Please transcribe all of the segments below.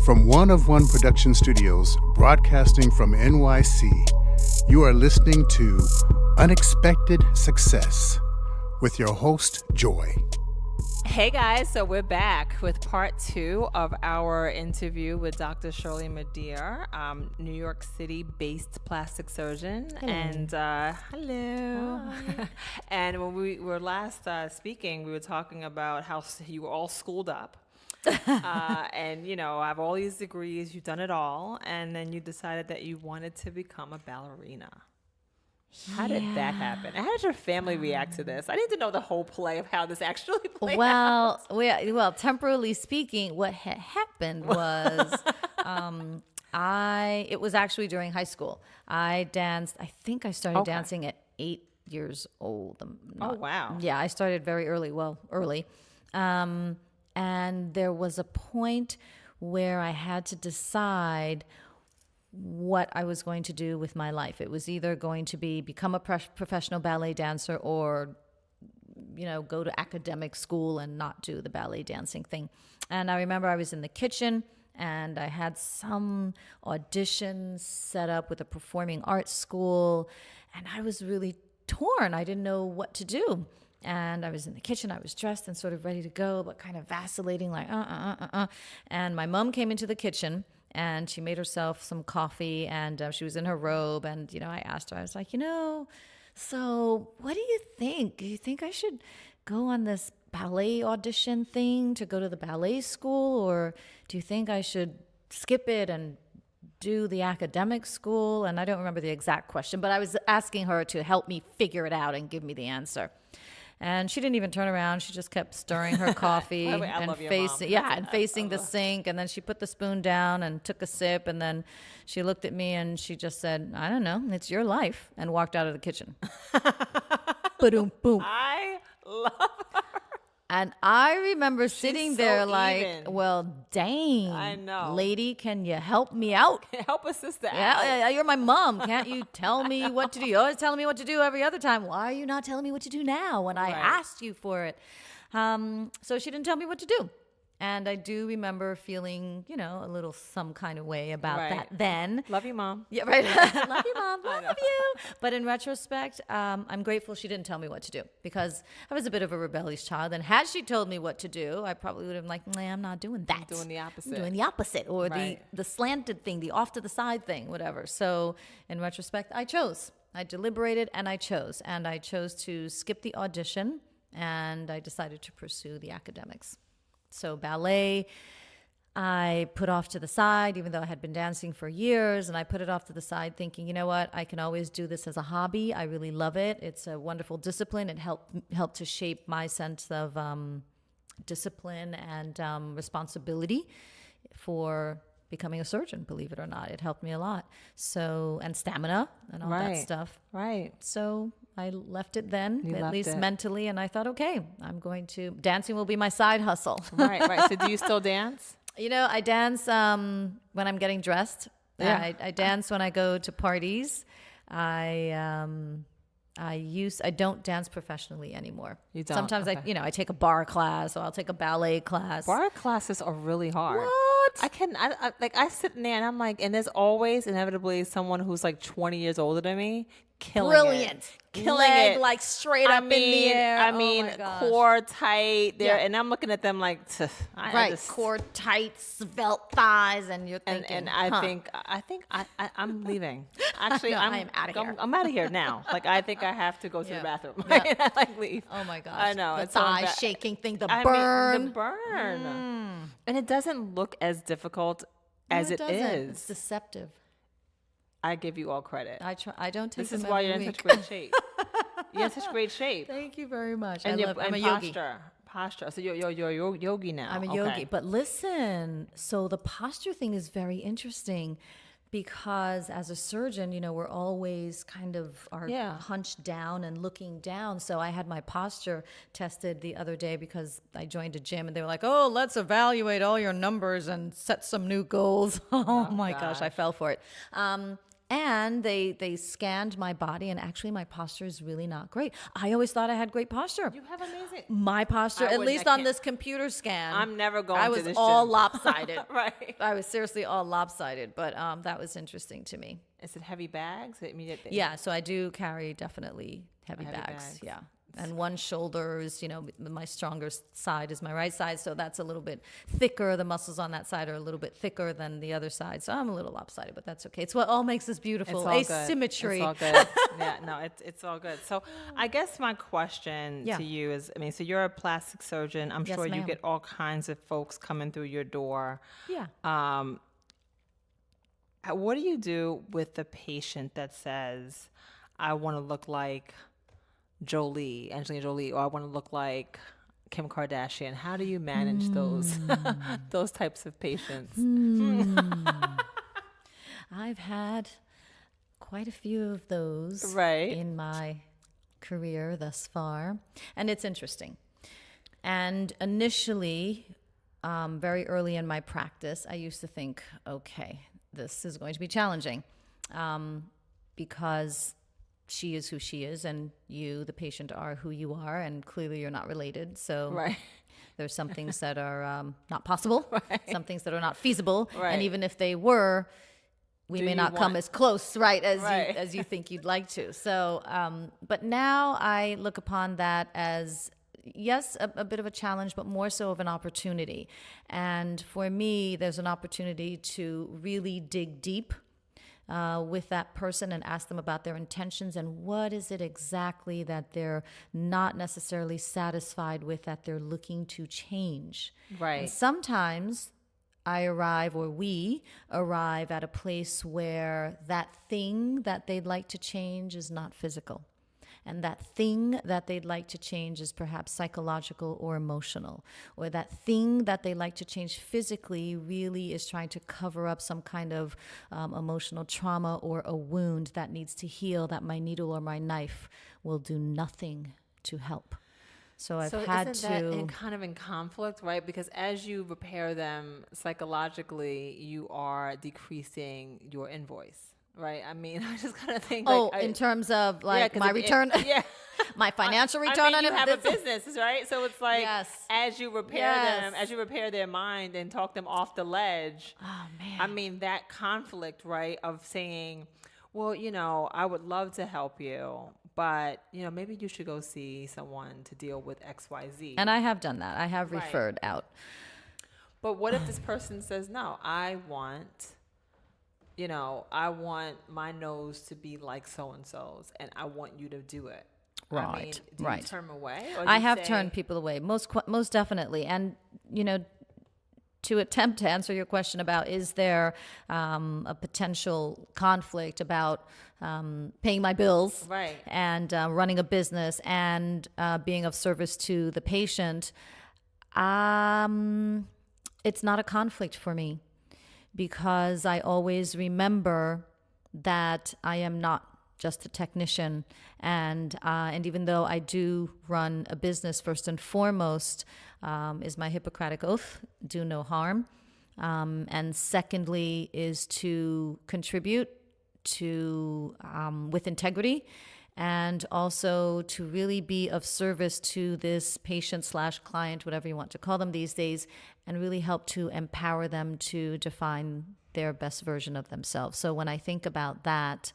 From One of One Production Studios, broadcasting from NYC, you are listening to Unexpected Success with your host, Joy. Hey guys, so we're back with part 2 of our interview with Dr. Shirley Madhere, New York City-based plastic surgeon. Hello. And hello. And when we were last speaking, we were talking about how you were all schooled up. And, you know, I have all these degrees, you've done it all, and then you decided that you wanted to become a ballerina. How did that happen? How did your family react to this? I need to know the whole play of how this actually played out. Well, temporally speaking, what had happened was it was actually during high school. I danced, I think I started dancing at 8 years old. Oh, wow. Yeah, I started very early, early. And there was a point where I had to decide what I was going to do with my life. It was either going to be become a professional ballet dancer or, you know, go to academic school and not do the ballet dancing thing. And I remember I was in the kitchen and I had some auditions set up with a performing arts school, and I was really torn. I didn't know what to do. And I was in the kitchen, I was dressed and sort of ready to go, but kind of vacillating like, And my mom came into the kitchen and she made herself some coffee, and she was in her robe. And, you know, I asked her, I was like, so what do you think? Do you think I should go on this ballet audition thing to go to the ballet school? Or do you think I should skip it and do the academic school? And I don't remember the exact question, but I was asking her to help me figure it out and give me the answer. And she didn't even turn around. She just kept stirring her coffee and facing the sink. And then she put the spoon down and took a sip. And then she looked at me and she just said, I don't know, it's your life, and walked out of the kitchen. Boom, boom. I love her. And I remember sitting there like, even. Well, dang. I know. Lady, can you help me out? Help a sister out. Yeah, you're my mom. Can't you tell me what to do? You're always telling me what to do every other time. Why are you not telling me what to do now when I asked you for it? So she didn't tell me what to do. And I do remember feeling, you know, a little some kind of way about that then. Love you, Mom. Yeah, right. Love you, Mom. Love you. But in retrospect, I'm grateful she didn't tell me what to do, because I was a bit of a rebellious child. And had she told me what to do, I probably would have been like, nah, I'm not doing that. I'm doing the opposite. I'm doing the opposite, or the slanted thing, the off to the side thing, whatever. So in retrospect, I chose. I deliberated and I chose. And I chose to skip the audition, and I decided to pursue the academics. So ballet, I put off to the side, even though I had been dancing for years, and I put it off to the side thinking, you know what, I can always do this as a hobby. I really love it. It's a wonderful discipline. It helped to shape my sense of discipline and responsibility for becoming a surgeon, believe it or not. It helped me a lot. So, and stamina and all that stuff. Right. So I left it then, at least mentally, and I thought, okay, dancing will be my side hustle. Right. So do you still dance? You know, I dance when I'm getting dressed. Yeah. I dance when I go to parties. I don't dance professionally anymore. You don't? Sometimes I take a bar class, or I'll take a ballet class. Bar classes are really hard. What? I sit in there and I'm like, and there's always inevitably someone who's like 20 years older than me, killing it, like straight up in the air. Core tight there, and I'm looking at them like, core tight, svelte thighs, and you're thinking, and I think I'm leaving. Actually, no, I'm out of here. I'm out of here now. Like, I think I have to go to the bathroom. Right? I like leave. Oh my gosh, I know the it's thigh shaking thing, the burn. And it doesn't look as difficult as it is. It's deceptive. I give you all credit. I don't take. This is why you're in such great shape. You're in such great shape. Thank you very much. And I'm a yogi. Posture. So you're a yogi now. I'm a yogi. But listen, so the posture thing is very interesting, because as a surgeon, you know, we're always kind of hunched down and looking down. So I had my posture tested the other day because I joined a gym, and they were like, oh, let's evaluate all your numbers and set some new goals. Oh my gosh, I fell for it. And they scanned my body, and actually my posture is really not great. I always thought I had great posture. You have amazing. My posture, I at wouldn't- least I on can't- this computer scan, I'm never going I to was this all gym. lopsided. Right. I was seriously all lopsided, but that was interesting to me. Is it heavy bags? I mean, Yeah, so I do carry definitely heavy bags. Yeah. And one shoulder is, my stronger side is my right side, so that's a little bit thicker. The muscles on that side are a little bit thicker than the other side, so I'm a little lopsided, but that's okay. It's what all makes us beautiful. It's all Asymmetry. Good. It's all good. Yeah, no, it's all good. So I guess my question Yeah. to you is, so you're a plastic surgeon. I'm Yes, sure you ma'am. get all kinds of folks coming through your door. Yeah. What do you do with the patient that says, I want to look like Angelina Jolie, or I want to look like Kim Kardashian? How do you manage those types of patients? I've had quite a few of those Right. in my career thus far, and it's interesting. And initially, very early in my practice, I used to think, okay, this is going to be challenging because she is who she is, and you, the patient, are who you are, and clearly you're not related. So Right. there's some things that are not possible, some things that are not feasible, Right. and even if they were, we Do may you not come want- as close, right, as Right. you as you think you'd like to. So, but now I look upon that as, yes, a bit of a challenge, but more so of an opportunity. And for me, there's an opportunity to really dig deep with that person and ask them about their intentions and what is it exactly that they're not necessarily satisfied with, that they're looking to change. Right. And sometimes we arrive at a place where that thing that they'd like to change is not physical. And that thing that they'd like to change is perhaps psychological or emotional. Or that thing that they like to change physically really is trying to cover up some kind of emotional trauma or a wound that needs to heal, that my needle or my knife will do nothing to help. So I've had isn't that kind of in conflict, right? Because as you repair them psychologically, you are decreasing your invoice. Right. I mean, I just kind of think. In terms of like 'cause my if- return, yeah, my financial return on you it. have a business, right? So it's like, Yes. as you repair them, as you repair their mind and talk them off the ledge. Oh man. I mean, that conflict, right, of saying, well, I would love to help you, but maybe you should go see someone to deal with X, Y, Z. And I have done that. I have Right. referred out. But what if this person says, no, I want my nose to be like so-and-so's, and I want you to do it. Right, I mean, do right. you turn them away? Or do I you have say- turned people away, most definitely. And, to attempt to answer your question about is there a potential conflict about paying my bills Right. and running a business and being of service to the patient, it's not a conflict for me, because I always remember that I am not just a technician, and even though I do run a business, first and foremost is my Hippocratic oath: do no harm, and secondly is to contribute to with integrity, and also to really be of service to this patient/client, whatever you want to call them these days, and really help to empower them to define their best version of themselves. So when I think about that,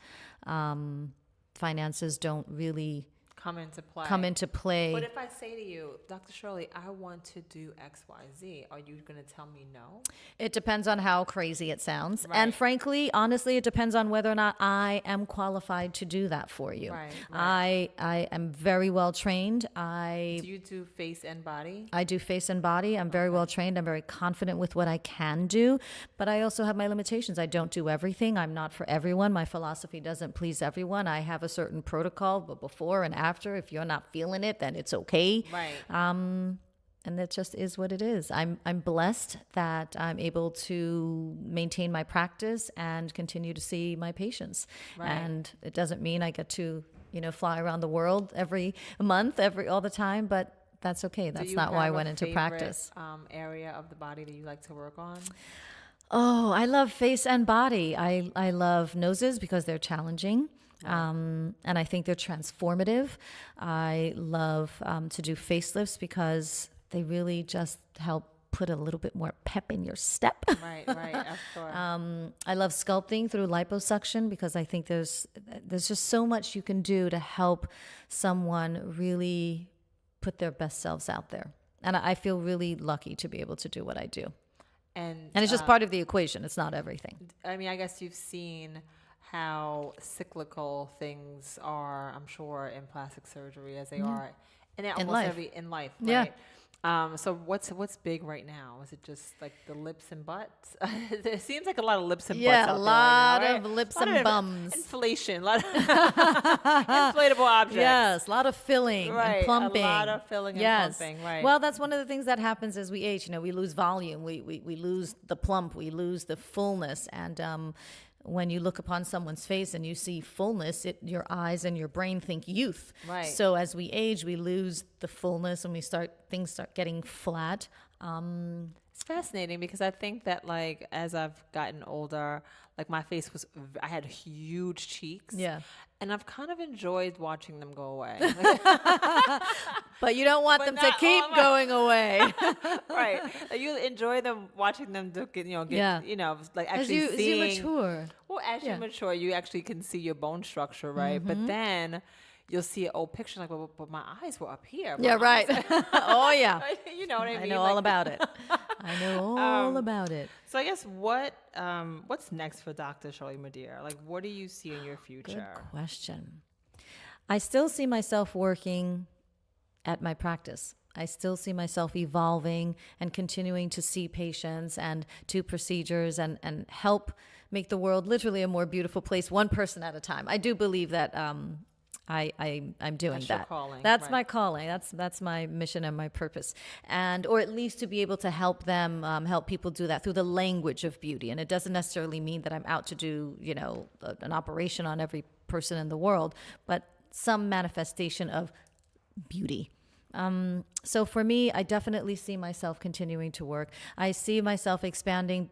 finances don't really come into play. play. But if I say to you, Dr. Shirley, I want to do X, Y, Z, are you going to tell me no? It depends on how crazy it sounds. Right. And frankly, honestly, it depends on whether or not I am qualified to do that for you. Right. I am very well trained. Do you do face and body? I do face and body. I'm very well trained. I'm very confident with what I can do, but I also have my limitations. I don't do everything. I'm not for everyone. My philosophy doesn't please everyone. I have a certain protocol, but before and after, if you're not feeling it, then it's okay. Right. And that just is what it is. I'm blessed that I'm able to maintain my practice and continue to see my patients. Right. And it doesn't mean I get to, fly around the world every month, all the time, but that's okay. That's not why I went into practice. Area of the body that you like to work on? Oh, I love face and body. I love noses because they're challenging. And I think they're transformative. I love to do facelifts because they really just help put a little bit more pep in your step. Right, of course. I love sculpting through liposuction because I think there's just so much you can do to help someone really put their best selves out there. And I feel really lucky to be able to do what I do. And it's just part of the equation. It's not everything. I mean, I guess you've seen how cyclical things are, I'm sure, in plastic surgery as they are in almost life. in life, Yeah. right? So what's big right now? Is it just like the lips and butts? It seems like a lot of lips and butts out there a lot right now, of right? lips A lot and of bums. Inflation, a lot of inflatable objects. Yes, a lot of filling Right, and plumping. a lot of filling and plumping, right. Well, that's one of the things that happens as we age. We lose volume, we lose the plump, we lose the fullness. And when you look upon someone's face and you see fullness, your eyes and your brain think youth. Right. So as we age, we lose the fullness and things start getting flat. It's fascinating because I think that like as I've gotten older, like my face I had huge cheeks. Yeah. And I've kind of enjoyed watching them go away. But you don't want But them to not keep all my- going away. Right. Like you enjoy them, watching them get Yeah. like as actually you seeing. mature. Well, as you Yeah. mature, you actually can see your bone structure, right? But then you'll see an old picture like, but my eyes were up here. Yeah, right. Oh, yeah. You know what I mean? I know all about it. I know all about it. So I guess what's next for Dr. Shirley Madhere? Like, what do you see in your future? Good question. I still see myself working at my practice. I still see myself evolving and continuing to see patients and do procedures and help make the world literally a more beautiful place, one person at a time. I do believe that I'm doing That's your that. calling, That's right. my calling. That's my mission and my purpose. Or at least to be able to help them, help people do that through the language of beauty. And it doesn't necessarily mean that I'm out to do, an operation on every person in the world, but some manifestation of beauty. So for me, I definitely see myself continuing to work. I see myself expanding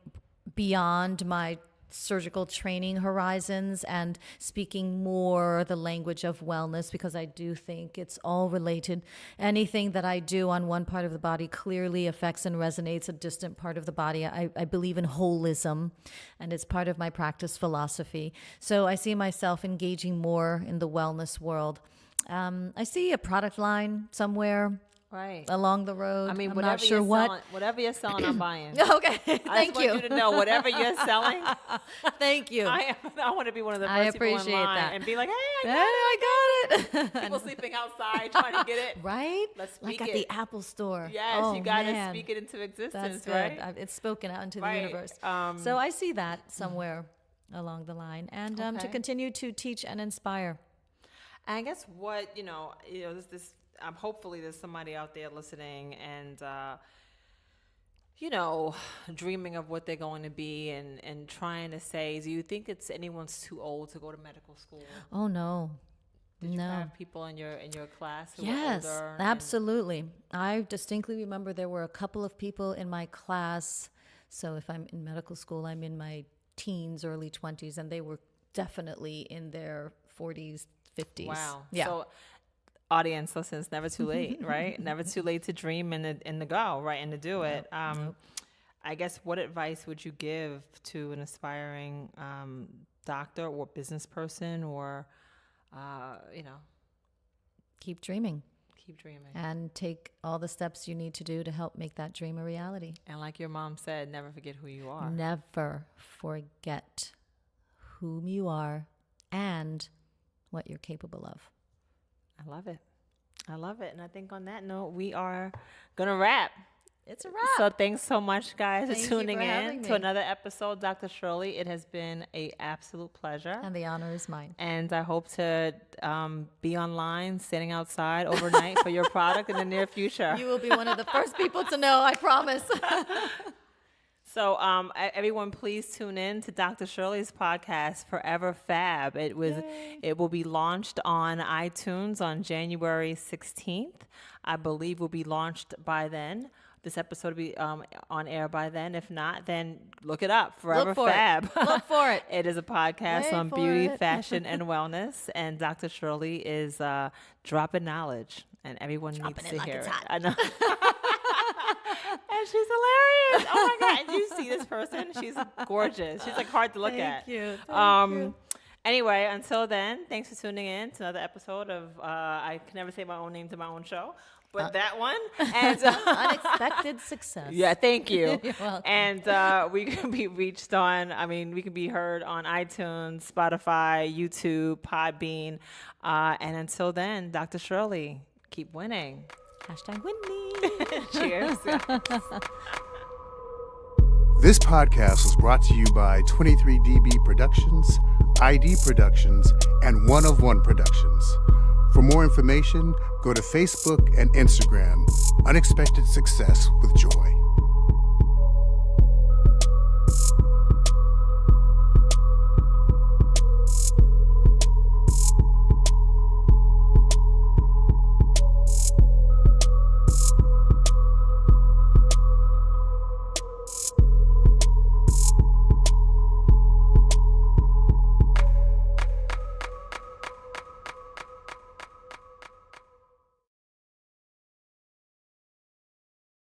beyond my surgical training horizons and speaking more the language of wellness, because I do think it's all related. Anything that I do on one part of the body clearly affects and resonates a distant part of the body. I believe in holism, and it's part of my practice philosophy. So I see myself engaging more in the wellness world. I see a product line somewhere Right. along the road. I mean, I'm whatever not sure you're what. selling, whatever you're selling, I'm buying. Okay, I thank just want you to know whatever you're selling. Thank you. I want to be one of the I first people in appreciate line that. and be like, hey, Hey, I got it. people sleeping outside trying to get it. Right? Let's like speak at it. the Apple store. Yes, Oh, you got to man. speak it into existence, That's good. right? It's spoken out into Right. the universe. So I see that somewhere along the line, and to Okay. continue to teach and inspire. I guess what this. Hopefully, there's somebody out there listening and dreaming of what they're going to be and trying to say, do you think anyone's too old to go to medical school? Oh no. Did you No. have people in your class who Yes, were older? and- absolutely. I distinctly remember there were a couple of people in my class. So if I'm in medical school, I'm in my teens, early 20s, and they were definitely in their 40s, 50s. Wow. Yeah. So, audience, listen, it's never too late, right? Never too late to dream and to go, right, and to do it. I guess what advice would you give to an aspiring doctor or business person or, Keep dreaming keep dreaming? and take all the steps you need to do to help make that dream a reality. And like your mom said, never forget who you are. Never forget whom you are and what you're capable of. I love it. I love it. And I think on that note, we are going to wrap. It's a So thanks so much, guys, Thank for you tuning for in having to me. another episode, Dr. Shirley. It has been an absolute pleasure. And the honor is mine. And I hope to be online, standing outside overnight for your product in the near future. You will be one of the first people to know, I promise. So everyone, please tune in to Dr. Shirley's podcast, ForeverFAB. It will be launched on iTunes on January 16th. I believe will be launched by then. this episode will be on air by then. If not, then look it up. Forever Look for Fab. it. Look for it. It is a podcast Wait on for beauty, it. fashion, and wellness. And Dr. Shirley is dropping knowledge, and everyone needs to like hear it's it. hot. I know. And she's hilarious. Oh my God. And you see this person? She's gorgeous. She's like hard to look at. Thank you. Thank you. Anyway, until then, thanks for tuning in to another episode of I can never say my own name to my own show, but that one. And Unexpected success. yeah, thank you. You're welcome. And we can be reached on, we can be heard on iTunes, Spotify, YouTube, Podbean. And until then, Dr. Shirley, keep winning. Hashtag Whitney. Cheers. This podcast was brought to you by 23DB Productions, ID Productions, and One of One Productions. For more information, go to Facebook and Instagram, Unexpected Success with Joy.